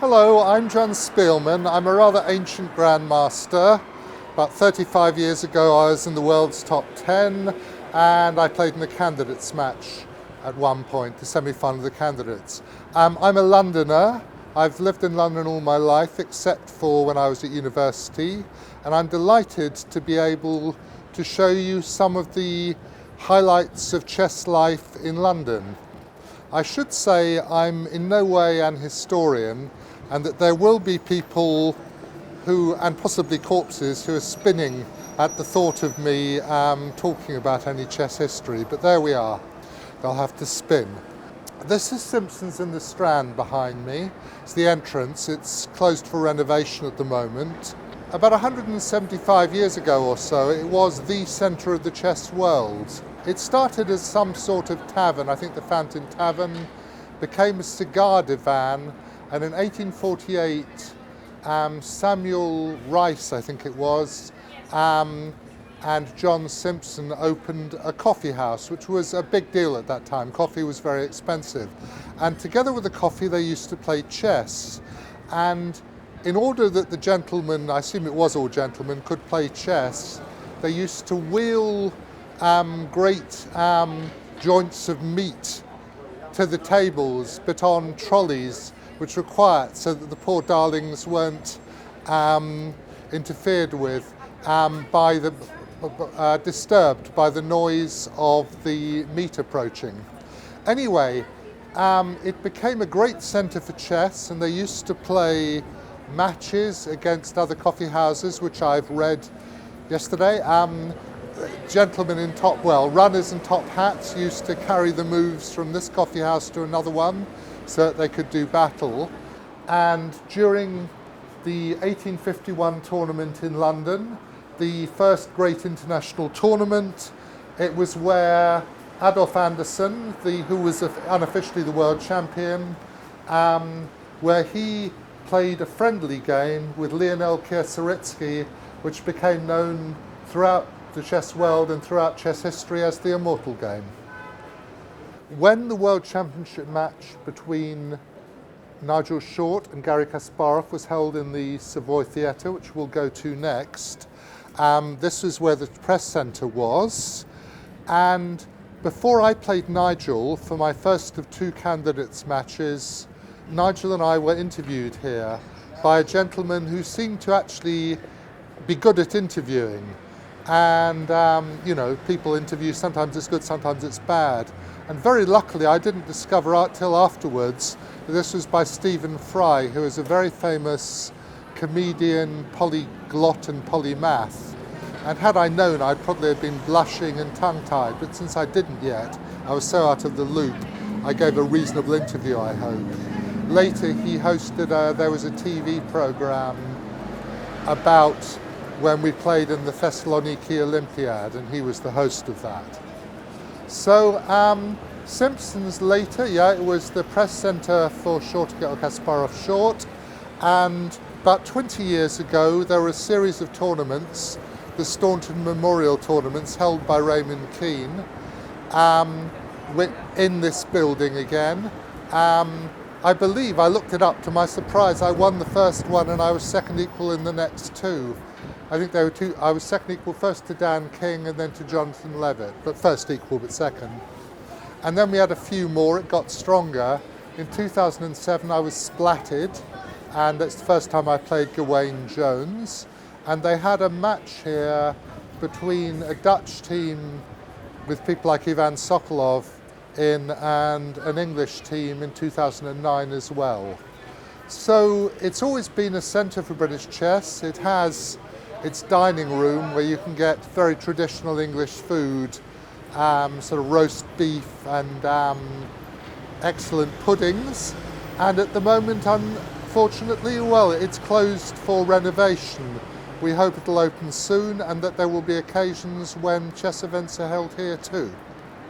Hello, I'm Jonathan Speelman. I'm a rather ancient grandmaster. About 35 years ago I was in the world's top 10 and I played in the candidates match at one point, the semi-final of the candidates. I'm a Londoner. I've lived in London all my life except for when I was at university, and I'm delighted to be able to show you some of the highlights of chess life in London. I should say I'm in no way an historian, and that there will be people who, and possibly corpses, who are spinning at the thought of me talking about any chess history, but there we are. They'll have to spin. This is Simpsons in the Strand behind me. It's the entrance. It's closed for renovation at the moment. About 175 years ago or so, it was the centre of the chess world. It started as some sort of tavern. I think the Fountain Tavern became a cigar divan, and in 1848 Samuel Rice, I think it was, and John Simpson opened a coffee house, which was a big deal at that time. Coffee was very expensive. And together with the coffee, they used to play chess. And in order that the gentlemen, I assume it was all gentlemen, could play chess, they used to wheel great joints of meat to the tables, but on trolleys, which were quiet so that the poor darlings weren't interfered with by the disturbed by the noise of the meat approaching. Anyway, it became a great centre for chess, and they used to play matches against other coffee houses, which I've read yesterday. Gentlemen in runners in top hats used to carry the moves from this coffee house to another one so that they could do battle. And during the 1851 tournament in London, the first great international tournament, it was where Adolf Anderssen, who was unofficially the world champion, where he played a friendly game with Lionel Kiersaritsky, which became known throughout the chess world and throughout chess history as the immortal game. When the World Championship match between Nigel Short and Garry Kasparov was held in the Savoy Theatre, which we'll go to next, this was where the press centre was. And before I played Nigel for my first of two candidates matches, Nigel and I were interviewed here by a gentleman who seemed to actually be good at interviewing. And, people interview, sometimes it's good, sometimes it's bad. And very luckily, I didn't discover till afterwards that this was by Stephen Fry, who is a very famous comedian, polyglot and polymath. And had I known, I'd probably have been blushing and tongue-tied. But since I didn't yet, I was so out of the loop, I gave a reasonable interview, I hope. Later, he hosted, there was a TV program about when we played in the Thessaloniki Olympiad, and he was the host of that. So Simpsons later, it was the press centre for Short to get Kasparov Short, and about 20 years ago there were a series of tournaments, the Staunton Memorial Tournaments held by Raymond Keane, in this building again. I believe, I looked it up, to my surprise, I won the first one and I was second equal in the next two. I think there were two. I was second equal first to Dan King and then to Jonathan Levitt, but first equal but second. And then we had a few more, it got stronger. In 2007 I was splatted, and that's the first time I played Gawain Jones. And they had a match here between a Dutch team with people like Ivan Sokolov and an English team in 2009 as well. So it's always been a centre for British chess. It has its dining room where you can get very traditional English food, sort of roast beef and excellent puddings. And at the moment, unfortunately, it's closed for renovation. We hope it'll open soon and that there will be occasions when chess events are held here too.